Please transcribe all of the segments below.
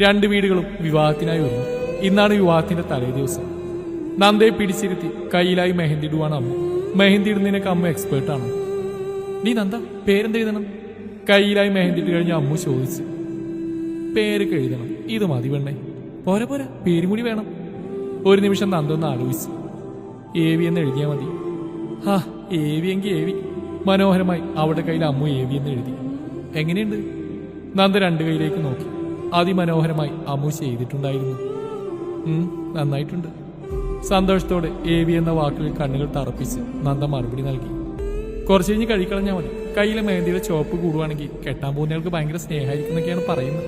രണ്ട് വീടുകളും വിവാഹത്തിനായി ഒരുങ്ങി. ഇന്നാണ് വിവാഹത്തിന്റെ തലേ ദിവസം. നന്ദയെ പിടിച്ചിരുത്തി കയ്യിലായി മെഹന്തി ഇടുവാണ് അമ്മ. മെഹന്തി ഇടുന്നതിനൊക്കെ അമ്മ എക്സ്പേർട്ടാണ്. നീ നന്ദ പേരെന്ത് എഴുതണം? കയ്യിലായി മെഹന്തി ഇട്ട് കഴിഞ്ഞ അമ്മു ചോദിച്ചു. പേരൊക്കെ എഴുതണം, ഇത് മതി പെണ്ണേ. പോരാ പോരാ, പേരും കൂടി വേണം. ഒരു നിമിഷം നന്ദ ഒന്ന് ആലോചിച്ചു. ഏവി എന്ന് എഴുതിയാൽ മതി. ഹാ, ഏവി എങ്കിൽ ഏവി. മനോഹരമായി അവളുടെ കയ്യിൽ അമ്മു ഏവി എന്ന് എഴുതി. എങ്ങനെയുണ്ട്? നന്ദ രണ്ട് കൈയിലേക്ക് നോക്കി. അതിമനോഹരമായി അമ്മു ചെയ്തിട്ടുണ്ടായിരുന്നു. നന്നായിട്ടുണ്ട്. സന്തോഷത്തോടെ ഏവി എന്ന വാക്കിൽ കണ്ണുകൾ തറപ്പിച്ച് നന്ദ മറുപടി നൽകി. കുറച്ച് കഴിഞ്ഞ് കഴിക്കളഞ്ഞാൽ മതി. കയ്യിലെ മെഹന്തിയുടെ ചോപ്പ് കൂടുവാണെങ്കിൽ കെട്ടാൻ പോകുന്നവർക്ക് ഭയങ്കര സ്നേഹമായിരിക്കുന്നൊക്കെയാണ് പറയുന്നത്.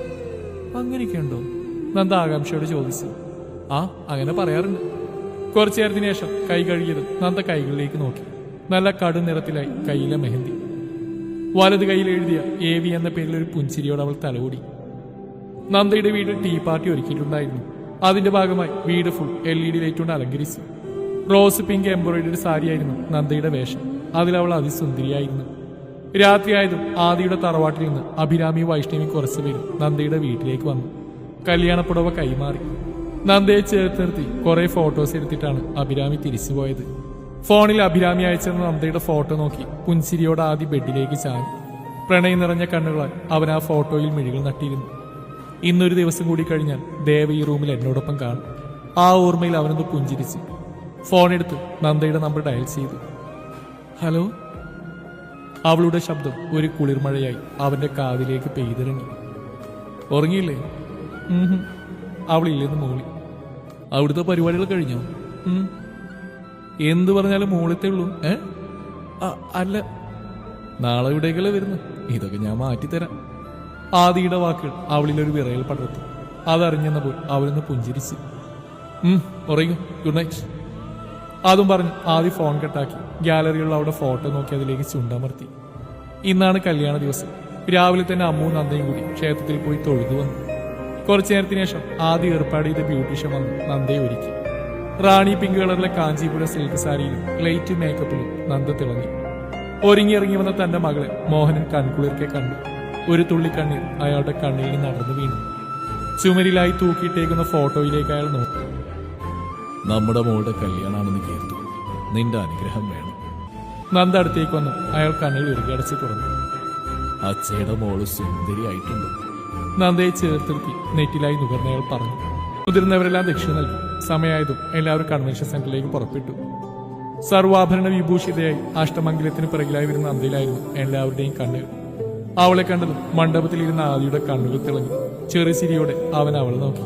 അങ്ങനെയൊക്കെ ഉണ്ടോ? നന്ദ ആകാംക്ഷയോട് ചോദിച്ചു. ആ, അങ്ങനെ പറയാറുണ്ട്. കുറച്ചു നേരത്തിന് ശേഷം കൈ കഴുകിയത് നന്ദ കൈകളിലേക്ക് നോക്കി. നല്ല കടും നിറത്തിലായി കയ്യിലെ മെഹന്തി. വലത് കൈയിൽ എഴുതിയ ഏവി എന്ന പേരിൽ ഒരു പുഞ്ചിരിയോട് അവൾ തലകൂടി. നന്ദയുടെ വീട് ടീ പാർട്ടി ഒരുക്കിയിട്ടുണ്ടായിരുന്നു. അതിന്റെ ഭാഗമായി വീട് ഫുൾ LED ലൈറ്റ് കൊണ്ട് അലങ്കരിച്ചു. റോസ് പിങ്ക് എംബ്രോയിഡറി സാരിയായിരുന്നു നന്ദയുടെ വേഷം. അതിലവൾ അതിസുന്ദരിയായിരുന്നു. രാത്രിയായതും ആദിയുടെ തറവാട്ടിൽ നിന്ന് അഭിരാമി വൈഷ്ണവി കുറച്ചുപേരും നന്ദയുടെ വീട്ടിലേക്ക് വന്നു. കല്യാണപ്പുടവ കൈമാറി. നന്ദയെ ചേർത്ത് നിർത്തി കുറെ ഫോട്ടോസ് എടുത്തിട്ടാണ് അഭിരാമി തിരിച്ചുപോയത്. ഫോണിൽ അഭിരാമി അയച്ചിരുന്ന നന്ദയുടെ ഫോട്ടോ നോക്കി പുൻസിരിയോട് ആദ്യ ബെഡിലേക്ക് ചാഞ്ഞു. പ്രണയം നിറഞ്ഞ കണ്ണുകളാൽ അവൻ ആ ഫോട്ടോയിൽ മിഴികൾ നട്ടിരുന്നു. ഇന്നൊരു ദിവസം കൂടി കഴിഞ്ഞാൽ ദേവ ഈ റൂമിൽ എന്നോടൊപ്പം കാണും. ആ ഓർമ്മയിൽ അവനൊന്ന് പുഞ്ചിരിച്ച് ഫോണെടുത്ത് നന്ദയുടെ നമ്പർ ഡയൽ ചെയ്തു. ഹലോ. അവളുടെ ശബ്ദം ഒരു കുളിർമഴയായി അവന്റെ കാതിലേക്ക് പെയ്തിറങ്ങി. ഉറങ്ങിയില്ലേ? അവളില്ലെന്ന് മൂളി. അവിടുത്തെ പരിപാടികൾ കഴിഞ്ഞോ? എന്തു പറഞ്ഞാലും മൂളത്തേ ഉള്ളൂ. അല്ല, നാളെ ഇവിടേക്കല്ലേ വരുന്നു. ഇതൊക്കെ ഞാൻ മാറ്റിത്തരാം. ആദിയുടെ വാക്കുകൾ അവളിലൊരു വിറയൽ പടർത്തി. അതറിഞ്ഞെന്നപ്പോൾ അവനൊന്ന് പുഞ്ചിരിച്ച് ഉറങ്ങും, ഗുഡ് നൈറ്റ്. അതും പറഞ്ഞ് ആദ്യ ഫോൺ കട്ടാക്കി ഗാലറിയുള്ള അവിടെ ഫോട്ടോ നോക്കി അതിലേക്ക് ചുണ്ടമർത്തി. ഇന്നാണ് കല്യാണ ദിവസം. രാവിലെ തന്നെ അമ്മുവും നന്ദയും കൂടി ക്ഷേത്രത്തിൽ പോയി തൊഴുതു വന്നു. കുറച്ചു നേരത്തിന് ശേഷം ആദ്യം ഏർപ്പാട് ചെയ്ത ബ്യൂട്ടീഷ്യൻ വന്ന് നന്ദയെ ഒരുക്കി. റാണി പിങ്ക് കളറിലെ കാഞ്ചീപുരം സിൽക്ക് സാരിയിലും ലൈറ്റ് മേക്കപ്പിലും നന്ദ തിളങ്ങി. ഒരുങ്ങിയിറങ്ങി വന്ന തന്റെ മകളെ മോഹനൻ കൺകുളിർക്കെ കണ്ടു. ഒരു തുള്ളി കണ്ണീർ അയാളുടെ കണ്ണിൽ നിന്ന് നടന്നു വീണു. ചുമരിലായി തൂക്കിയിട്ടേക്കുന്ന ഫോട്ടോയിലേക്ക് അയാൾ നോക്കി. നമ്മുടെ മോളുടെ കല്യാണാണെന്ന് കേട്ടു. നിന്റെ അനുഗ്രഹം വേണം. നന്ദ അടുത്തേക്ക് വന്നു അയാൾ കണ്ണുകൾ ഇറുകടച്ച് തുറന്നു. അച്ഛയുടെ മോള് സുന്ദരിയായിട്ടുണ്ട്. നന്ദയെ ചേർത്തിരുത്തി നെറ്റിലായി നുകർന്നയാൾ പറഞ്ഞു. മുതിർന്നവരെല്ലാം ദക്ഷിണ നൽകി. സമയമായതും എല്ലാവരും കൺവെൻഷൻ സെന്ററിലേക്ക് പുറപ്പെട്ടു. സർവാഭരണ വിഭൂഷിതയായി അഷ്ടമംഗലത്തിന് പിറകിലായി വരുന്ന നന്ദയിലായിരുന്നു എല്ലാവരുടെയും കണ്ണുകൾ. അവളെ കണ്ടതും മണ്ഡപത്തിലിരുന്ന ആദിയുടെ കണ്ണുകൾ തിളങ്ങി. ചെറുചിരിയോടെ അവൻ അവളെ നോക്കി.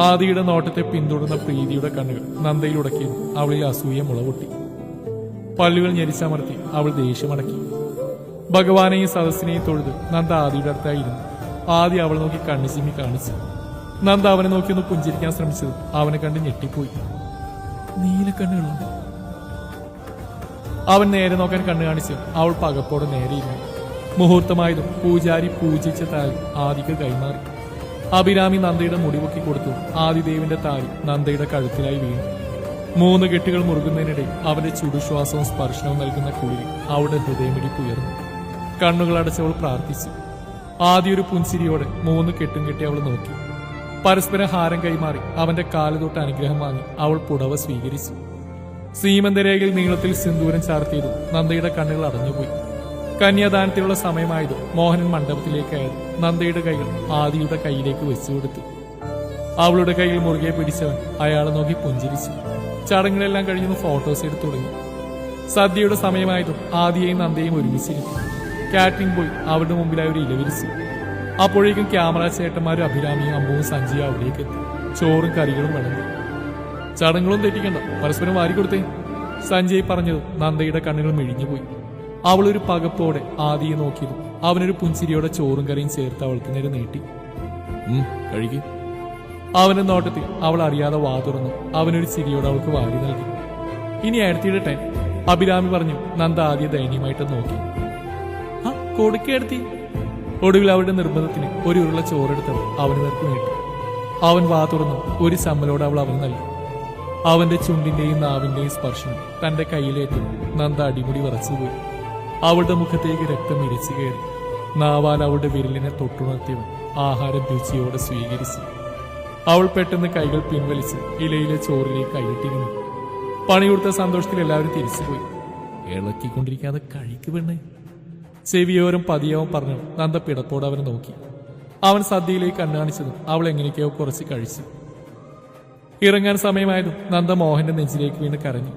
ആദിയുടെ നോട്ടത്തെ പിന്തുടർന്ന പ്രീതിയുടെ കണ്ണുകൾ നന്ദയിൽ ഉടക്കിയത് അവളിൽ അസൂയ മുളപൊട്ടി. പല്ലുകൾ ഞെരിച്ചമർത്തി അവൾ ദേഷ്യമടക്കി. ഭഗവാനെയും സദസ്സിനെയും തൊഴുത് നന്ദ ആദിയുടെ അടുത്തായിരുന്നു. ആദി അവളെ നോക്കി കണ്ണു ചിമ്മി കാണിച്ചു. നന്ദ അവനെ നോക്കി ഒന്ന് പുഞ്ചിരിക്കാൻ ശ്രമിച്ചത് അവനെ കണ്ട് ഞെട്ടിപ്പോയി. നീലക്കണ്ണുകളുണ്ട്. അവൻ നേരെ നോക്കാൻ കണ്ണു കാണിച്ചു. അവൾ പകപ്പോടെ നേരെയിരുന്നു. മുഹൂർത്തമായതും പൂജാരി പൂജിച്ച താലി ആദിക്ക് കൈമാറി. അഭിരാമി നന്ദയുടെ മുടിപൊക്കി കൊടുത്തു. ആദിദേവിന്റെ താലി നന്ദയുടെ കഴുത്തിലായി വീണു. 3 കെട്ടുകൾ മുറുകുന്നതിനിടെ അവന്റെ ചുടുശ്വാസവും സ്പർശനവും നൽകുന്ന കുളിരിൽ അവളുടെ ഹൃദയമിടിപ്പ് ഉയർന്നു. കണ്ണുകൾ അടച്ചവൾ പ്രാർത്ഥിച്ചു. ആദ്യ ഒരു പുൻസിരിയോടെ 3 കെട്ടും കെട്ടി അവൾ നോക്കി. പരസ്പരം ഹാരം കൈമാറി അവന്റെ കാല് തൊട്ട് അനുഗ്രഹം വാങ്ങി അവൾ പുടവ സ്വീകരിച്ചു. സീമന്തരേഖയിൽ നീളത്തിൽ സിന്ദൂരം ചാർത്തിയതും നന്ദയുടെ കണ്ണുകൾ അടഞ്ഞുപോയി. കന്യാദാനത്തിലുള്ള സമയമായതും മോഹനൻ മണ്ഡപത്തിലേക്കായത് നന്ദയുടെ കൈകൾ ആദിയുടെ കൈയിലേക്ക് വെച്ചുകൊടുത്തു. അവളുടെ കൈയിൽ മുറുകെ പിടിച്ചവൻ അയാളെ നോക്കി പുഞ്ചിരിച്ചു. ചടങ്ങുകളെല്ലാം കഴിഞ്ഞു ഫോട്ടോസ് എടുത്തു തുടങ്ങി. സദ്യയുടെ സമയമായതും ആദിയെയും നന്ദയും ഒരുമിച്ചിരുന്നു. കാറ്ററിംഗ് പോയി അവരുടെ മുമ്പിലായി ഒരു ഇല വിരിച്ചു. അപ്പോഴേക്കും ക്യാമറ ചേട്ടന്മാരും അഭിരാമിയും അമ്പവും സഞ്ജയും അവിടേക്ക് എത്തി. ചോറും കറികളും വിളമ്പി. ചടങ്ങുകളും തെറ്റിക്കണ്ട, പരസ്പരം വാരിക്കൊടുത്തേ, സഞ്ജയ് പറഞ്ഞത് നന്ദയുടെ കണ്ണുകൾ മിഴിഞ്ഞുപോയി. അവളൊരു പകപ്പോടെ ആദിയെ നോക്കിയതും അവനൊരു പുഞ്ചിരിയോടെ ചോറും കറിയും ചേർത്ത് അവൾക്ക് നേരെ നീട്ടി. കഴിക്കും. അവന്റെ നോട്ടത്തിൽ അവൾ അറിയാതെ വാ തുറന്നു. അവനൊരു ചിരിയോടെ അവൾക്ക് വാരി നൽകി. ഇനി അടുത്തിടട്ടെ, അഭിരാമി പറഞ്ഞു. നന്ദ ആദ്യ ദയനീയമായിട്ട് നോക്കി. കൊടുക്കെടുത്തി. ഒടുവിൽ അവരുടെ നിർബന്ധത്തിന് ഒരു ഉരുള ചോറെടുത്തവൾ അവന് നേർക്ക് നീട്ടി. അവൻ വാ തുറന്നു. ഒരു ചമ്മലോടെ അവൾ അവന് നൽകി. അവന്റെ ചുണ്ടിന്റെയും നാവിന്റെയും സ്പർശനം തന്റെ കയ്യിലേറ്റും നന്ദ അടിമുടി വിറച്ചുപോയി. അവളുടെ മുഖത്തേക്ക് രക്തം ഇരച്ചു കയറി. നാവാൽ അവളുടെ വിരലിനെ തൊട്ടുണർത്തിയവൻ ആഹാരം രുചിയോടെ സ്വീകരിച്ചു. അവൾ പെട്ടെന്ന് കൈകൾ പിൻവലിച്ച് ഇലയിലെ ചോറിലേക്ക് കൈയിട്ടിരുന്നു. പണിയെടുത്ത സന്തോഷത്തിൽ എല്ലാവരും തിരിച്ചുപോയി. ഇളക്കിക്കൊണ്ടിരിക്കാതെ കഴിക്ക് പെണ്ണേ. ചെവിയോരം പതിയാവും പറഞ്ഞു നന്ദ പിടപ്പോടെ അവനെ നോക്കി. അവൻ സദ്യയിലേക്ക് കണ്ണാണിച്ചതും അവൾ എങ്ങനെയൊക്കെയോ കുറച്ച് കഴിച്ചു. ഇറങ്ങാൻ സമയമായതും നന്ദ മോഹന്റെ നെഞ്ചിലേക്ക് വീണ് കരഞ്ഞു.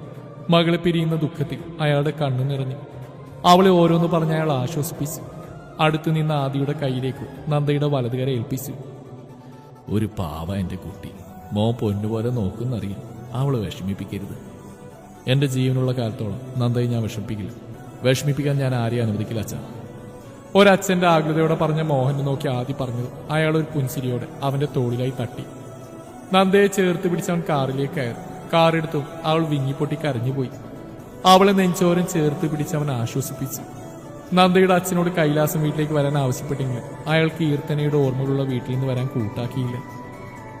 മകളെ പിരിയുന്ന ദുഃഖത്തിൽ അയാളുടെ കണ്ണു നിറഞ്ഞു. അവളെ ഓരോന്ന് പറഞ്ഞ് അയാൾ ആശ്വസിപ്പിച്ചു. അടുത്തു നിന്ന ആദിയുടെ കൈയിലേക്ക് നന്ദയുടെ വലതുകര ഏൽപ്പിച്ചു. ഒരു പാവ എന്റെ കുട്ടി, മോ പൊന്നുപോലെ നോക്കുന്നറിയാം. അവളെ വിഷമിപ്പിക്കരുത്. എന്റെ ജീവനുള്ള കാലത്തോളം നന്ദയെ ഞാൻ വിഷമിപ്പിക്കില്ല. വിഷമിപ്പിക്കാൻ ഞാൻ ആരെയും അനുവദിക്കില്ല അച്ഛാ. ഒരച്ഛന്റെ ആകുലതയോടെ പറഞ്ഞ മോഹനെ നോക്കി ആദ്യം പറഞ്ഞത് അയാൾ ഒരു പുൻസിരിയോടെ അവന്റെ തോളിലായി തട്ടി. നന്ദയെ ചേർത്ത് പിടിച്ചവൻ കാറിലേക്ക് കയറി. കാറെടുത്തു അവൾ വിങ്ങിപ്പൊട്ടി കരഞ്ഞുപോയി. അവളെ നെഞ്ചോരം ചേർത്ത് പിടിച്ചവൻ ആശ്വസിപ്പിച്ചു. നന്ദയുടെ അച്ഛനോട് കൈലാസം വീട്ടിലേക്ക് വരാൻ ആവശ്യപ്പെട്ടെങ്കിലും അയാൾ കീർത്തനയുടെ ഓർമ്മകളുള്ള വീട്ടിൽ നിന്ന് വരാൻ കൂട്ടാക്കിയില്ല.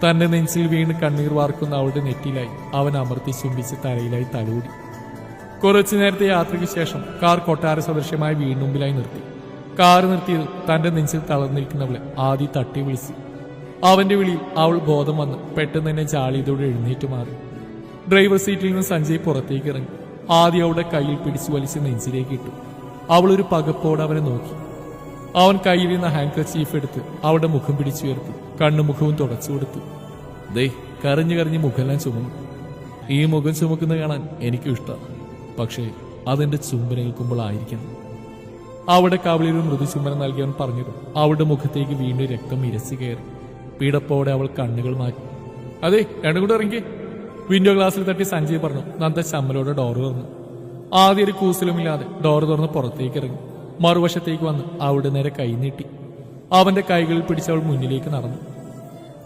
തന്റെ നെഞ്ചിൽ വീണ് കണ്ണീർ വാർക്കുന്ന അവളുടെ നെറ്റിലായി അവൻ അമർത്തി ചുംബിച്ച് തലയിലായി തലോടി. കുറച്ചു നേരത്തെ യാത്രയ്ക്ക് ശേഷം കാർ കൊട്ടാര സദൃശ്യമായ വീടിനുമ്പിലായി നിർത്തി. കാർ നിർത്തിയത് തന്റെ നെഞ്ചിൽ തളർന്നിരിക്കുന്നവളെ ആദ്യം തട്ടി വിളിച്ചു. അവന്റെ വിളിയിൽ അവൾ ബോധം വന്ന് പെട്ടെന്ന് തന്നെ ജാളിയതോടെ എഴുന്നേറ്റ് മാറി. ഡ്രൈവർ സീറ്റിൽ നിന്ന് സഞ്ജയ് പുറത്തേക്ക് ഇറങ്ങി. ആദ്യം അവളുടെ കയ്യിൽ പിടിച്ചു വലിച്ച് നെഞ്ചിലേക്ക് ഇട്ടു. അവളൊരു പകപ്പോടെ അവനെ നോക്കി. അവൻ കയ്യിൽ നിന്ന് ഹാൻഡ് കർച്ചീഫ് എടുത്ത് അവളുടെ മുഖം പിടിച്ചുയർത്തി കണ്ണുമുഖവും തുടച്ചു കൊടുത്തു. ദേ കരഞ്ഞു കരഞ്ഞ് മുഖമെല്ലാം ചുമന്നു. ഈ മുഖം ചുമക്കുന്നത് കാണാൻ എനിക്കും ഇഷ്ടമാണ്. പക്ഷേ അതെന്റെ ചുംബനേൽക്കുമ്പോൾ ആയിരിക്കണം. അവിടെ കവളിൽ മൃദു ചുംബനം നൽകിയവൻ പറഞ്ഞത് അവളുടെ മുഖത്തേക്ക് വീണ്ടും രക്തം ഇരച്ചു കയറി. പിടപ്പോടെ അവൾ കണ്ണുകൾ മാറ്റി. അതെ രണ്ടും കൂടെ ഇറങ്ങി. വിൻഡോ ഗ്ലാസ്സിൽ തട്ടി സഞ്ജയ് പറഞ്ഞു. നന്ദ ചമ്മലോടെ ഡോർ തുറന്നു. ആദ്യം ഒരു കൂസലുമില്ലാതെ ഡോർ തുറന്ന് പുറത്തേക്ക് ഇറങ്ങി. മറുവശത്തേക്ക് വന്ന് അവളുടെ നേരെ കൈ നീട്ടി. അവന്റെ കൈകളിൽ പിടിച്ചവൾ മുന്നിലേക്ക് നടന്നു.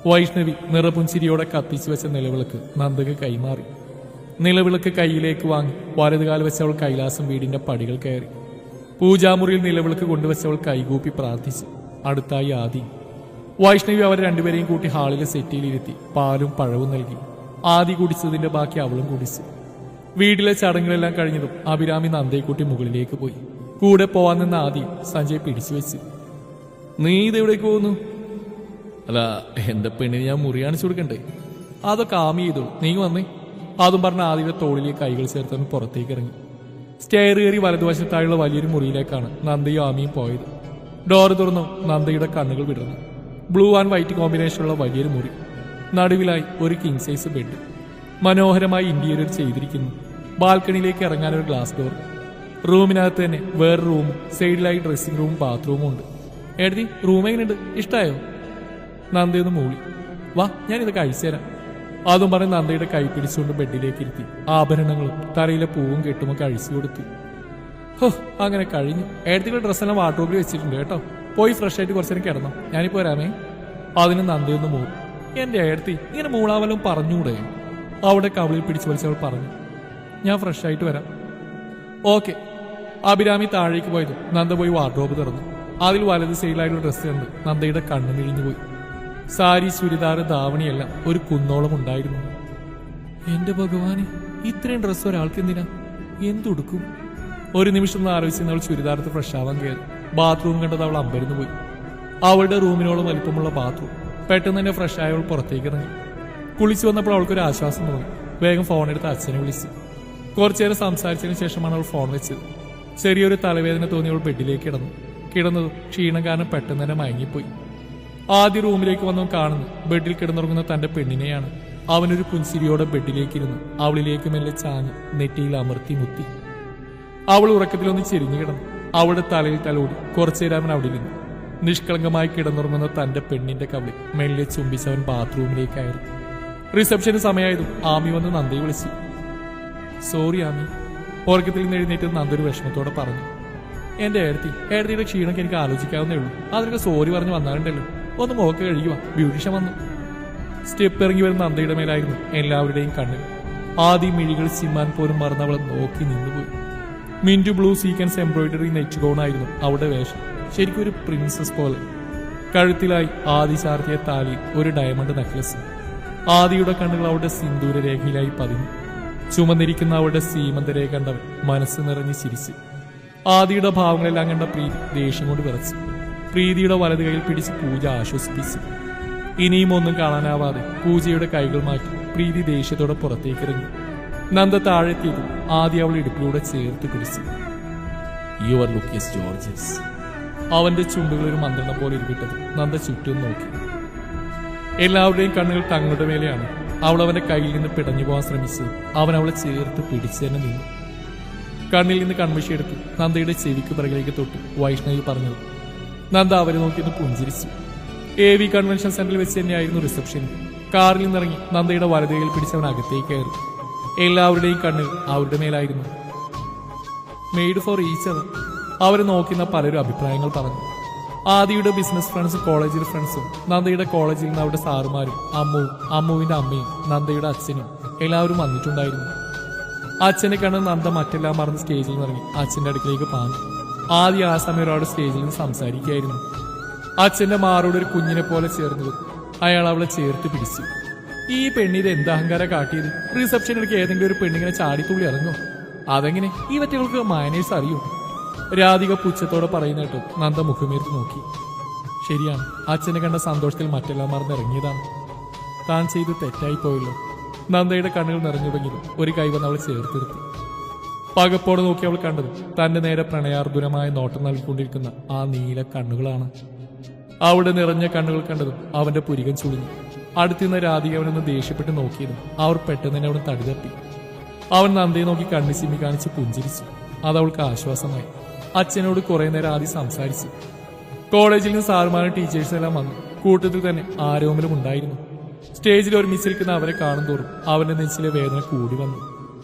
വൈഷ്ണവി നിറപുഞ്ചിരിയോടെ കത്തിച്ചു വെച്ച നിലവിളക്ക് നന്ദക്ക് കൈമാറി. നിലവിളക്ക് കൈയിലേക്ക് വാങ്ങി വലതുകാൽ വെച്ചവൾ കൈലാസം വീടിന്റെ പടികൾ കയറി. പൂജാമുറിയിൽ നിലവിളക്ക് കൊണ്ടുവച്ചവൾ കൈകൂപ്പി പ്രാർത്ഥിച്ചു. അടുത്തായി ആദി. വൈഷ്ണവി അവർ രണ്ടുപേരെയും കൂട്ടി ഹാളിലെ സെറ്റിയിലിരുത്തി പാലും പഴവും നൽകി. ആദി കുടിച്ചതിന്റെ ബാക്കി അവളും കുടിച്ചു. വീട്ടിലെ ചടങ്ങുകളെല്ലാം കഴിഞ്ഞതും അഭിരാമി നന്ദയെ കൂട്ടി മുകളിലേക്ക് പോയി. കൂടെ പോവാൻ നിന്ന ആദി സഞ്ജയ് പിടിച്ചു വെച്ച്. നീ ഇതെവിടേക്ക് പോകുന്നു? അല്ല എന്റെ പെണ്ണിന് ഞാൻ മുറി കാണിച്ചു കൊടുക്കണ്ടേ? അതൊക്കെ ആമി ചെയ്തോളൂ, നീ വന്നേ. അതും പറഞ്ഞ ആദിയുടെ തോളിലേക്ക് കൈകൾ ചേർത്തവൻ പുറത്തേക്ക് ഇറങ്ങി. സ്റ്റെയർ കയറി വലതുവശത്തായുള്ള വലിയൊരു മുറിയിലേക്കാണ് നന്ദയും ആമിയും പോയത്. ഡോർ തുറന്നു നന്ദയുടെ കണ്ണുകൾ വിടർന്നു. ബ്ലൂ ആൻഡ് വൈറ്റ് കോമ്പിനേഷനുള്ള വലിയൊരു മുറി. നടുവിലായി ഒരു കിങ് സൈസ് ബെഡ്. മനോഹരമായി ഇന്റീരിയർ ചെയ്തിരിക്കുന്നു. ബാൽക്കണിയിലേക്ക് ഇറങ്ങാൻ ഒരു ഗ്ലാസ് ഡോർ. റൂമിനകത്ത് തന്നെ വേറെ റൂമും സൈഡിലായി ഡ്രസ്സിംഗ് റൂമും ബാത്റൂമും ഉണ്ട്. എഴുതി റൂം എങ്ങനെയുണ്ട്, ഇഷ്ടായോ? നന്ദയൊന്ന് മൂളി. വാ ഞാനിതൊക്കെ അഴിച്ചു തരാം. അതും പറഞ്ഞ് നന്ദയുടെ കൈ പിടിച്ചുകൊണ്ട് ബെഡിലേക്ക് ഇരുത്തി ആഭരണങ്ങളും തലയിലെ പൂവും കെട്ടുമൊക്കെ അഴിച്ചു കൊടുത്തു. ഹോ അങ്ങനെ കഴിഞ്ഞു. എഴുതിയുടെ ഡ്രസ്സെല്ലാം വാർഡ്രോബിൽ വെച്ചിട്ടുണ്ട് കേട്ടോ. പോയി ഫ്രഷ് ആയിട്ട് കുറച്ചേരം കിടന്നോ, ഞാനിപ്പോ വരാമേ. അതിന് നന്ദയൊന്ന് മൂളി. എന്റെ ഏടത്തി ഇങ്ങനെ മൂളാവലും പറഞ്ഞൂടെ? അവിടെ കവിളിൽ പിടിച്ചു വലിച്ചവൾ പറഞ്ഞു. ഞാൻ ഫ്രഷ് ആയിട്ട് വരാം. ഓക്കെ. അഭിരാമി താഴേക്ക് പോയത് നന്ദ പോയി വാർഡ്രോബ് തുറന്നു. അതിൽ വലത് സൈഡിലായിട്ടുള്ള ഡ്രസ്സ് കണ്ട് നന്ദയുടെ കണ്ണു മിഴിഞ്ഞുപോയി. സാരി, ചുരിദാർ, ധാവണിയെല്ലാം ഒരു കുന്നോളം ഉണ്ടായിരുന്നു. എന്റെ ഭഗവാനെ, ഇത്രയും ഡ്രസ്സ് ഒരാൾക്ക് എന്തിനാ? എന്തുടുക്കും? ഒരു നിമിഷം ഒന്ന് ആലോചിച്ച് അവൾ ചുരിദാർത്ത് ഫ്രഷ് ആവാൻ കയറി. ബാത്റൂം കണ്ടത് അവൾ അമ്പരന്ന് പോയി. അവളുടെ റൂമിനോളം വലിപ്പമുള്ള ബാത്റൂം. പെട്ടെന്ന് തന്നെ ഫ്രഷ് ആയവൾ പുറത്തേക്ക് ഇറങ്ങി. കുളിച്ചു വന്നപ്പോൾ അവൾക്കൊരു ആശ്വാസം തോന്നി. വേഗം ഫോണെടുത്ത് അച്ഛനെ വിളിച്ചു. കുറച്ചേരം സംസാരിച്ചതിന് ശേഷമാണ് അവൾ ഫോൺ വെച്ചത്. ചെറിയൊരു തലവേദന തോന്നി അവൾ ബെഡിലേക്ക് കിടന്നതും ക്ഷീണം കാരണം പെട്ടെന്ന് തന്നെ മയങ്ങിപ്പോയി. ആദ്യ റൂമിലേക്ക് വന്നു കാണുന്നു ബെഡിൽ കിടന്നുറങ്ങുന്ന തന്റെ പെണ്ണിനെയാണ്. അവനൊരു പുൻസിരിയോടെ ബെഡിലേക്കിരുന്നു അവളിലേക്ക് മെല്ലെ ചാഞ്ഞ് നെറ്റിയിൽ അമർത്തി മുത്തി. അവൾ ഉറക്കത്തിലൊന്ന് ചെരിഞ്ഞു കിടന്നു. അവളുടെ തലയിൽ തലോടി കുറച്ചേരം അവൻ അവിടെ ഇരുന്നു. നിഷ്കളങ്കമായി കിടന്നുറങ്ങുന്ന തന്റെ പെണ്ണിന്റെ കവിളിൽ മെല്ലെ ചുംബിച്ചവൻ ബാത്റൂമിലേക്ക് കയറി. റിസപ്ഷന് സമയമായതും ആമി വന്ന് നന്ദയെ വിളിച്ചു. സോറി ആമി. ഉറക്കത്തിൽ നിന്ന് എഴുന്നേറ്റ് നന്ദൊരു വിഷമത്തോടെ പറഞ്ഞു. എന്റെ ഏടത്തിയുടെ ക്ഷീണമൊക്കെ എനിക്ക് ആലോചിക്കാവുന്നേ ഉള്ളൂ. അതിനൊക്കെ സോറി പറഞ്ഞു വന്നാലുണ്ടല്ലോ. ഒന്ന് മുഖക്ക് കഴിയുക, ബ്യൂട്ടീഷ്യൻ വന്നു. സ്റ്റെപ്പ് ഇറങ്ങി വരുന്ന നന്ദയുടെ മേലായിരുന്നു എല്ലാവരുടെയും കണ്ണിൽ. ആദ്യം മിഴികൾ ചിമ്മാൻ പോലും മറന്നവളെ നോക്കി നിന്നുപോയി. Mint blue sequence embroidery net ഗൗണായിരുന്നു അവളുടെ വേഷം. ശരിക്കും ഒരു പ്രിൻസസ് പോലെ. കഴുത്തിലായി ആദി ചാർത്തിയ താലിയിൽ ഒരു ഡയമണ്ട് നെക്ലസ്. ആദിയുടെ കണ്ണുകൾ അവളുടെ സിന്ദൂര രേഖയിലായി പതിഞ്ഞു. ചുമന്നിരിക്കുന്ന അവളുടെ സീമന്തരേഖ കണ്ടവൻ മനസ്സ് നിറഞ്ഞ് ചിരിച്ചു. ആദിയുടെ ഭാവങ്ങളെല്ലാം കണ്ട പ്രീതി ദേഷ്യം കൊണ്ട് വിറച്ചു. പ്രീതിയുടെ വലത് കൈയിൽ പിടിച്ച് പൂജ ആശ്വസിപ്പിച്ചു. ഇനിയും ഒന്നും കാണാനാവാതെ പൂജയുടെ കൈകൾ മാറ്റി പ്രീതി ദേഷ്യത്തോടെ പുറത്തേക്കിറങ്ങി. നന്ദ താഴെത്തിയതും ആദ്യം അവൾ ഇടുപ്പിലൂടെ ചേർത്ത് പിടിച്ചു. Your look is Georges. അവന്റെ ചുണ്ടുകൾ ഒരു മന്ത്രണം പോലെ ഇരുവിട്ടത് നന്ദ ചുറ്റും നോക്കി. എല്ലാവരുടെയും കണ്ണുകൾ തങ്ങളുടെ മേലെയാണ്. അവൾ അവന്റെ കയ്യിൽ നിന്ന് പിടഞ്ഞു പോകാൻ ശ്രമിച്ചു. അവൻ അവളെ ചേർത്ത് പിടിച്ചു തന്നെ നിന്നു. കണ്ണിൽ നിന്ന് കൺമഷിയെടുത്ത് നന്ദയുടെ ചെവിക്ക് പിറകിലേക്ക് തൊട്ട് വൈഷ്ണവി പറഞ്ഞത്. നന്ദ അവരെ നോക്കിയിട്ട് പുഞ്ചിരിച്ചു. AV കൺവെൻഷൻ സെന്ററിൽ വെച്ച് തന്നെയായിരുന്നു റിസപ്ഷൻ. കാറിൽ നിന്നിറങ്ങി നന്ദയുടെ വലതുകയിൽ പിടിച്ചവൻ അകത്തേക്ക് കയറി. എല്ലാവരുടെയും കണ്ണുകൾ അവരുടെ മേലായിരുന്നു. മെയ്ഡ് ഫോർ ഈച്ച് അവർ. അവരെ നോക്കുന്ന പലരും അഭിപ്രായങ്ങൾ പറഞ്ഞു. ആദിയുടെ ബിസിനസ് ഫ്രണ്ട്സും കോളേജിൽ ഫ്രണ്ട്സും നന്ദയുടെ കോളേജിൽ നിന്ന് അവരുടെ സാറുമാരും അമ്മുവിന്റെ അമ്മയും നന്ദയുടെ അച്ഛനും എല്ലാവരും വന്നിട്ടുണ്ടായിരുന്നു. അച്ഛനെ കണ്ട് നന്ദ മറ്റെല്ലാം മറന്ന് സ്റ്റേജിൽ നിന്നിറങ്ങി അച്ഛന്റെ അടുക്കിലേക്ക് പാഞ്ഞു. ആദ്യം ആ സമയം ഒരാളുടെ സ്റ്റേജിൽ നിന്ന് സംസാരിക്കുകയായിരുന്നു. അച്ഛന്റെ മാറോട് ഒരു കുഞ്ഞിനെ പോലെ ചേർന്നത്. അയാൾ അവളെ ചേർത്ത് പിടിച്ചു. ഈ പെണ്ണിത് എന്ത് അഹങ്കാരം കാട്ടിയത്? റിസപ്ഷനിലേക്ക് ഏതെങ്കിലും ഒരു പെണ്ണിങ്ങനെ ചാടിത്തുള്ളി ഇറങ്ങോ? അതെങ്ങനെ ഈ വറ്റകൾക്ക് മാനേഴ്സ് അറിയോ? രാധിക പുച്ഛത്തോടെ പറയുന്ന കേട്ടോ നന്ദ മുഖമേർത്ത് നോക്കി. ശരിയാണ്, അച്ഛനെ കണ്ട സന്തോഷത്തിൽ മറ്റെല്ലാം മറന്നിറങ്ങിയതാണ്. താൻ ചെയ്ത് തെറ്റായി പോയല്ലോ. നന്ദയുടെ കണ്ണുകൾ നിറഞ്ഞുവെങ്കിലും ഒരു കൈ വന്ന് അവളെ ചേർത്തിരുത്തി. പകപ്പോടെ നോക്കി അവൾ കണ്ടത് തന്റെ നേരെ പ്രണയാർദ്ദുരമായ നോട്ടം നൽകിക്കൊണ്ടിരിക്കുന്ന ആ നീല കണ്ണുകളാണ്. അവിടെ നിറഞ്ഞ കണ്ണുകൾ കണ്ടതും അവന്റെ പുരികൻ ചുളിഞ്ഞു. അടുത്തുനിന്ന് രാധിക അവനൊന്ന് ദേഷ്യപ്പെട്ട് നോക്കിയതും അവർ പെട്ടെന്ന് തന്നെ അവിടെ തടിതപ്പി. അവൻ നന്ദയെ നോക്കി കണ്ണു ചിമ്മി കാണിച്ച് പുഞ്ചിരിച്ചു. അതവൾക്ക് ആശ്വാസമായി. അച്ഛനോട് കുറെ നേരം ആദ്യം സംസാരിച്ചു. കോളേജിൽ നിന്ന് സാറുമാരും ടീച്ചേഴ്സും എല്ലാം വന്നു. കൂട്ടത്തിൽ തന്നെ ആരോമലും ഉണ്ടായിരുന്നു. സ്റ്റേജിൽ ഒരുമിച്ച് നിൽക്കുന്ന അവരെ കാണും തോറും അവന്റെ നെഞ്ചിലെ വേദന കൂടി വന്നു.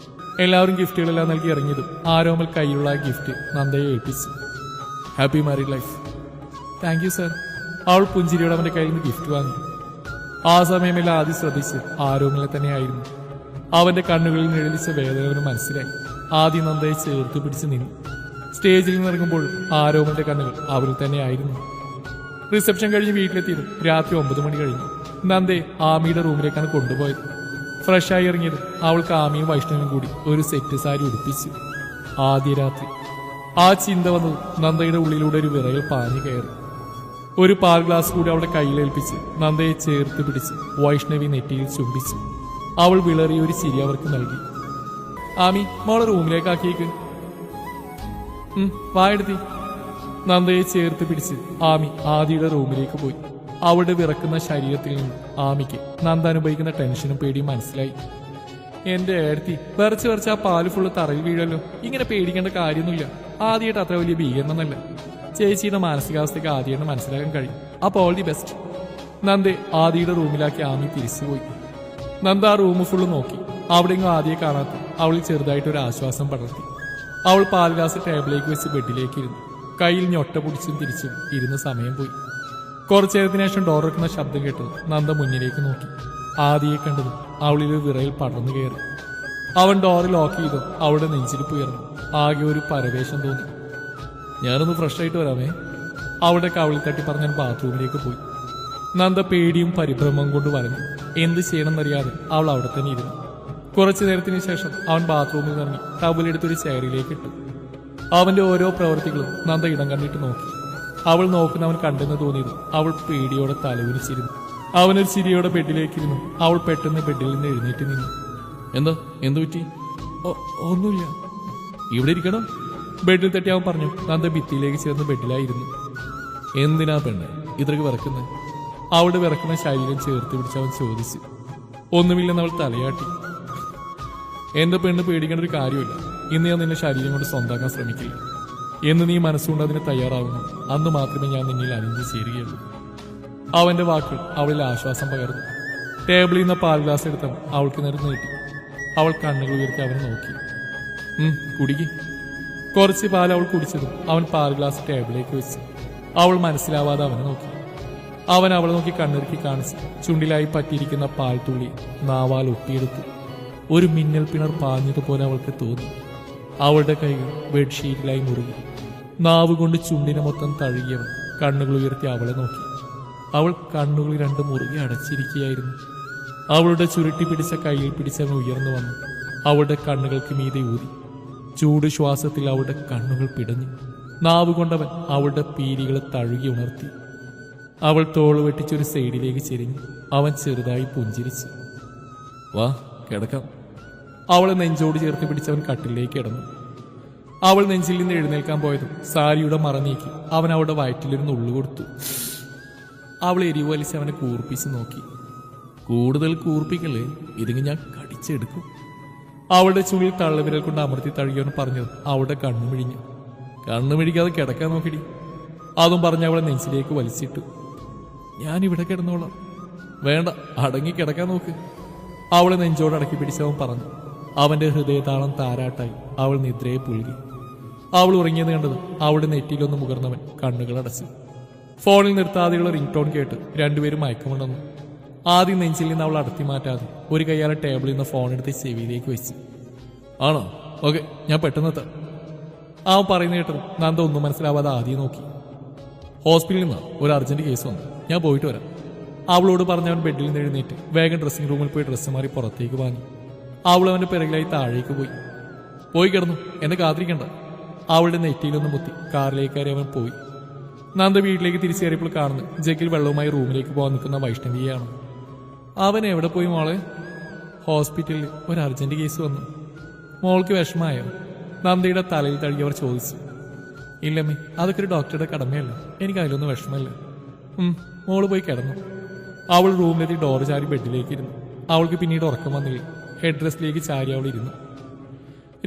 എല്ലാവരും ഗിഫ്റ്റുകളെല്ലാം നൽകി ഇറങ്ങിയതും ആരോമൽ കയ്യിലുള്ള ഗിഫ്റ്റ് നന്ദയെ ഏൽപ്പിച്ചു. Happy married life. Thank you sir. അവൾ പുഞ്ചിരിയോടെ അവന്റെ കയ്യിൽ നിന്ന് ഗിഫ്റ്റ് വാങ്ങി. ആ സമയമെല്ലാം ആദ്യം ശ്രദ്ധിച്ച് ആരോമലെ തന്നെയായിരുന്നു. അവന്റെ കണ്ണുകളിൽ നിഴലിച്ച വേദന മനസ്സിലായി. ആദ്യം നന്ദയെ ചേർത്ത് പിടിച്ച് നിന്നു. സ്റ്റേജിൽ നിന്നിറങ്ങുമ്പോൾ ആരോമന്റെ കണ്ണുകൾ അവരിൽ തന്നെയായിരുന്നു. റിസപ്ഷൻ കഴിഞ്ഞ് വീട്ടിലെത്തിയതും രാത്രി 9 മണി കഴിഞ്ഞു. നന്ദയെ ആമിയുടെ റൂമിലേക്കാണ് കൊണ്ടുപോയത്. ഫ്രഷായി ഇറങ്ങിയത് അവൾക്ക് ആമിയും വൈഷ്ണവും കൂടി ഒരു സെറ്റ് സാരി ഉടുപ്പിച്ചു. ആദ്യ രാത്രി. ആ ചിന്ത വന്നത് നന്ദയുടെ ഉള്ളിലൂടെ ഒരു വിറയൽ പാഞ്ഞു കയറി. ഒരു പാൽ ഗ്ലാസ് കൂടി അവളുടെ കയ്യിലേൽപ്പിച്ച് നന്ദയെ ചേർത്ത് പിടിച്ച് വൈഷ്ണവി നെറ്റിയിൽ ചുംബിച്ചു. അവൾ വിളറിയ ഒരു ചിരി അവർക്ക് നൽകി. ആമി, മോളെ റൂമിലേക്കാക്കിയേക്ക്. വായെടുത്തി. നന്ദയെ ചേർത്ത് പിടിച്ച് ആമി ആദിയുടെ റൂമിലേക്ക് പോയി. അവളുടെ വിറക്കുന്ന ശരീരത്തിൽ നിന്ന് ആമിക്ക് നന്ദ അനുഭവിക്കുന്ന ടെൻഷനും പേടിയും മനസ്സിലായി. എന്റെ ഏടത്തി വിറച്ച് വിറച്ച് ആ പാല് ഫുള്ള് തറയിൽ വീഴല്ലോ. ഇങ്ങനെ പേടിക്കേണ്ട കാര്യമൊന്നുമില്ല. ആദ്യമായിട്ട് അത്ര വലിയ ഭീകരണമല്ല. ചേച്ചിയുടെ മാനസികാവസ്ഥയ്ക്ക് ആദ്യമായിട്ട് മനസ്സിലാക്കാൻ കഴിയും. അപ്പോൾ ഓൾ ദി ബെസ്റ്റ്. നന്ദെ ആദിയുടെ റൂമിലാക്കി ആമി തിരിച്ചുപോയി. നന്ദ ആ റൂം ഫുള്ള് നോക്കി. അവിടെയെങ്കിലും ആദ്യം കാണാത്ത അവളിൽ ചെറുതായിട്ടൊരു ആശ്വാസം പടർത്തി. അവൾ പാൽ ഗ്ലാസ് ടേബിളിലേക്ക് വെച്ച് ബെഡിലേക്ക് ഇരുന്നു. കയ്യിൽ ഞൊട്ട പിടിച്ചും തിരിച്ചും ഇരുന്ന് സമയം പോയി. കുറച്ചു നേരത്തിന് ശേഷം ഡോർ വെക്കുന്ന ശബ്ദം കേട്ടത് നന്ദ മുന്നിലേക്ക് നോക്കി. ആദിയെ കണ്ടതും അവളിൽ വിറയിൽ പടർന്നു കയറി. അവൻ ഡോറ് ലോക്ക് ചെയ്തു. അവളുടെ നെഞ്ചിരിപ്പ് ഉയർന്നു. ആകെ ഒരു പരവേശം തോന്നി. ഞാനൊന്ന് ഫ്രഷ് ആയിട്ട് വരാമേ. അവളുടെ കവിളിൽ തട്ടി പറഞ്ഞാൽ ബാത്റൂമിലേക്ക് പോയി. നന്ദ പേടിയും പരിഭ്രമവും കൊണ്ട് വരഞ്ഞു. എന്ത് ചെയ്യണമെന്നറിയാതെ അവൾ അവിടെ തന്നെ ഇരുന്നു. കുറച്ചു നേരത്തിന് ശേഷം അവൻ ബാത്റൂമിൽ ഇറങ്ങി ടബിലെടുത്തൊരു ചെയറിലേക്ക് ഇട്ടു. അവന്റെ ഓരോ പ്രവൃത്തികളും നന്ദ ഇടം കണ്ടിട്ട് നോക്കി. അവൾ നോക്കുന്നവൻ കണ്ടെന്ന് തോന്നിയത് അവൾ പേടിയോടെ തലവിരിച്ചിരുന്നു. അവനൊരു ചിരിയോടെ ബെഡിലേക്കിരുന്നു. അവൾ പെട്ടെന്ന് ബെഡിൽ നിന്ന് എഴുന്നേറ്റ് നിന്നു. എന്തു പറ്റി? ഒന്നുമില്ല. ഇവിടെ ഇരിക്കണം. ബെഡിൽ തട്ടി അവൻ പറഞ്ഞു. നന്ദ ഭിത്തിയിലേക്ക് ചേർന്ന് ബെഡിലായിരുന്നു. എന്തിനാ പെണ്ണ് ഇത്രക്ക് വിറക്കുന്നത്? അവളുടെ വിറക്കുന്ന ശരീരം ചേർത്ത് പിടിച്ച് അവൻ ചോദിച്ചു. ഒന്നുമില്ലെന്ന് അവൾ തലയാട്ടി. എന്റെ പെണ്ണ് പേടിക്കേണ്ട ഒരു കാര്യമില്ല. ഇന്ന് ഞാൻ നിന്നെ ശരീരം കൊണ്ട് സ്വന്താക്കാൻ ശ്രമിക്കില്ല. എന്ന് നീ മനസ്സുകൊണ്ട് അതിന് തയ്യാറാവുന്നു അന്ന് മാത്രമേ ഞാൻ നിന്നിൽ അലിഞ്ഞു ചേരുകയുള്ളൂ. അവന്റെ വാക്കുകൾ അവളിൽ ആശ്വാസം പകർന്നു. ടേബിളിൽ നിന്ന് പാൽ ഗ്ലാസ് എടുത്തവൻ അവൾക്ക് നേരെ നീട്ടി. അവൾ കണ്ണുകൾ ഉയർത്തി അവനെ നോക്കി. കുടിക്ക്. കുറച്ച് പാൽ അവൾ കുടിച്ചതും അവൻ പാൽ ഗ്ലാസ് ടേബിളിലേക്ക് വെച്ച്. അവൾ മനസ്സിലാവാതെ അവനെ നോക്കി. അവൻ അവളെ നോക്കി കണ്ണിറുക്കി കാണിച്ച് ചുണ്ടിലായി പറ്റിയിരിക്കുന്ന പാൽ തുള്ളി നാവാൽ ഒപ്പിയെടുത്തു. ഒരു മിന്നൽ പിണർ പാഞ്ഞതുപോലെ അവൾക്ക് തോന്നി. അവളുടെ കൈകൾ ബെഡ്ഷീറ്റിലായി മുറുകി. നാവ് കൊണ്ട് ചുണ്ടിനെ മൊത്തം തഴുകിയവൻ കണ്ണുകൾ ഉയർത്തി അവളെ നോക്കി. അവൾ കണ്ണുകൾ രണ്ടും മുറുകെ അടച്ചിരിക്കുകയായിരുന്നു. അവളുടെ ചുരുട്ടി പിടിച്ച കയ്യിൽ പിടിച്ചവൻ ഉയർന്നു വന്നു. അവളുടെ കണ്ണുകൾക്ക് മീതെ ഊതി. ചൂട് ശ്വാസത്തിൽ അവളുടെ കണ്ണുകൾ പിടഞ്ഞു. നാവുകൊണ്ടവൻ അവളുടെ പീലികളെ തഴുകി ഉണർത്തി. അവൾ തോള് വെട്ടിച്ചൊരു സൈഡിലേക്ക് ചെരിഞ്ഞു. അവൻ ചെറുതായി പുഞ്ചിരിച്ചു. വാ കിടക്കാം. അവളെ നെഞ്ചോട് ചേർത്ത് പിടിച്ചവൻ കട്ടിലേക്ക് കിടന്നു. അവൾ നെഞ്ചിൽ നിന്ന് എഴുന്നേൽക്കാൻ പോയതും സാരിയുടെ മറ നീക്കി അവൻ അവളുടെ വയറ്റിലൊരു നുള്ളു കൊടുത്തു. അവൾ എരിവ് വലിച്ച് അവനെ കൂർപ്പിച്ച് നോക്കി. കൂടുതൽ കൂർപ്പിക്കല്ലേ, ഇതിങ്ങ് ഞാൻ കടിച്ചെടുക്കും. അവളുടെ ചുള്ളിൽ തള്ളവിരൽ കൊണ്ട് അമർത്തി തഴുകിയവൻ പറഞ്ഞത് അവളുടെ കണ്ണു മിഴിഞ്ഞു. കണ്ണു മിഴിക്കാതെ കിടക്കാൻ നോക്കിടി. അതും പറഞ്ഞ് അവളെ നെഞ്ചിലേക്ക് വലിച്ചിട്ടു. ഞാനിവിടെ കിടന്നോളാം. വേണ്ട, അടങ്ങി കിടക്കാൻ നോക്ക്. അവളെ നെഞ്ചോട് അടക്കി പിടിച്ചവൻ പറഞ്ഞു. അവന്റെ ഹൃദയതാളം താരാട്ടായി അവൾ നിദ്രയെ പുൽകി. അവൾ ഉറങ്ങിയത് കണ്ടത് അവളുടെ നെറ്റിയിലൊന്ന് മുകർന്നവൻ കണ്ണുകൾ അടച്ചു. ഫോണിൽ നിർത്താതെയുള്ള റിംഗ് ടോൺ കേട്ട് രണ്ടുപേരും മയക്കമുണ്ടെന്നു. ആദ്യം നെഞ്ചിൽ നിന്ന് അവൾ അടത്തി മാറ്റാതെ ഒരു കൈയാളെ ടേബിളിൽ നിന്ന് ഫോൺ എടുത്ത് ചെവിയിലേക്ക് വെച്ചു. ആണോ? ഓക്കെ, ഞാൻ പെട്ടെന്ന് എത്താം. അവൻ പറയുന്ന കേട്ടത് നന്ദ ഒന്നും മനസ്സിലാവാതെ ആദ്യം നോക്കി. ഹോസ്പിറ്റലിൽ നിന്ന് ഒരു അർജന്റ് കേസ് വന്നു, ഞാൻ പോയിട്ട് വരാം. അവളോട് പറഞ്ഞവൻ ബെഡിൽ നിന്ന് എഴുന്നേറ്റ് വേഗം ഡ്രസ്സിംഗ് റൂമിൽ പോയി ഡ്രസ്സ് മാറി പുറത്തേക്ക് വാങ്ങി. അവൾ അവന്റെ പിറകിലായി താഴേക്ക് പോയി കിടന്നു. എന്നെ കാത്തിരിക്കണ്ട. അവളുടെ നെറ്റിയിലൊന്ന് മുത്തി കാറിലേക്ക് കയറി അവൻ പോയി. നന്ദ വീട്ടിലേക്ക് തിരിച്ചു കയറിയപ്പോൾ കാണുന്നു ജഗ്ഗിൽ വെള്ളവുമായി റൂമിലേക്ക് പോകാൻ നിൽക്കുന്ന വൈഷ്ണവിയാണ്. അവൻ എവിടെ പോയി മോളെ? ഹോസ്പിറ്റലിൽ ഒരു അർജന്റ് കേസ് വന്നു. മോൾക്ക് വിഷമായോ? നന്ദയുടെ തലയിൽ തഴുകിയവർ ചോദിച്ചു. ഇല്ലമ്മേ, അതൊക്കെ ഒരു ഡോക്ടറുടെ കടമയല്ല, എനിക്ക് അതിലൊന്നും വിഷമല്ല. മോള് പോയി കിടന്നു. അവൾ റൂമിലെത്തി ഡോറ് ചാരി ബെഡിലേക്ക് ഇരുന്നു. അവൾക്ക് പിന്നീട് ഉറക്കം വന്നില്ല. ഹെഡ് റെസ്റ്റിലേക്ക് ചാരി അവൾ ഇരുന്നു.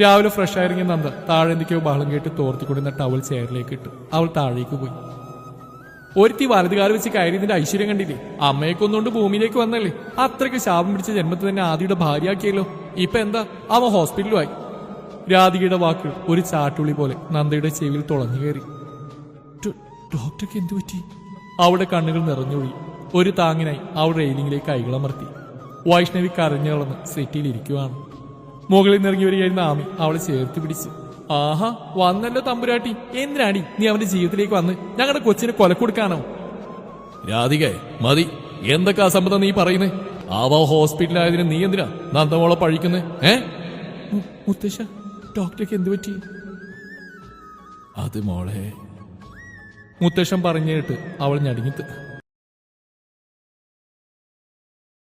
രാവിലെ ഫ്രഷ് ആയിറങ്ങിയ നന്ദ താഴെ എന്തൊക്കെയോ ബഹളം കേട്ട് തോർത്തിക്കൊണ്ടിരുന്ന ടവൽ ചെയറിലേക്ക് ഇട്ടു. അവൾ താഴേക്ക് പോയി. ഒരുത്തി വലതുകാലം വെച്ച് കയറിയതിന്റെ ഐശ്വര്യം കണ്ടില്ലേ? അമ്മയെ കൊന്നുകൊണ്ട് ഭൂമിയിലേക്ക് വന്നല്ലേ? അത്രയ്ക്ക് ശാപം പിടിച്ച ജന്മത്തെ തന്നെ ആദിയുടെ ഭാര്യയാക്കിയല്ലോ. ഇപ്പൊ എന്താ, അവൻ ഹോസ്പിറ്റലുമായി. രാധികയുടെ വാക്കുകൾ ഒരു ചാട്ടുള്ളി പോലെ നന്ദയുടെ ചെവിയിൽ തുളഞ്ഞു കയറി. ഡോക്ടർക്ക് എന്തു പറ്റി? അവളുടെ കണ്ണുകൾ നിറഞ്ഞൊഴി. ഒരു താങ്ങിനായി അവൾ റെയിലിംഗിലേക്ക് കൈകളമർത്തി. വൈഷ്ണവി കരഞ്ഞു കളന്ന് സെറ്റിയിലിരിക്കുവാണ്. മുകളിൽ നിറങ്ങി വരികയായിരുന്ന ആമി അവളെ ചേർത്ത് പിടിച്ചു. ആഹാ, വന്നല്ലോ തമ്പുരാട്ടി. എന്തിനാടി നീ അവന്റെ ജീവിതത്തിലേക്ക് വന്ന്? ഞങ്ങളുടെ കൊച്ചിനെ കൊലക്കൊടുക്കാനോ? രാധിക മതി, എന്തൊക്കെ അസംബന്ധം നീ പറയുന്നേ? അവ ഹോസ്പിറ്റലായതിന് നീ എന്തിനാ നന്ദമോളെ പഴിക്കുന്നേ? മുത്തശ്ശ, ഡോക്ടർക്ക് എന്തു പറ്റി? അത് മോളെ, മുത്തശ്ശൻ പറഞ്ഞു കേട്ട് അവൾ ഞടുങ്ങിത്ത്.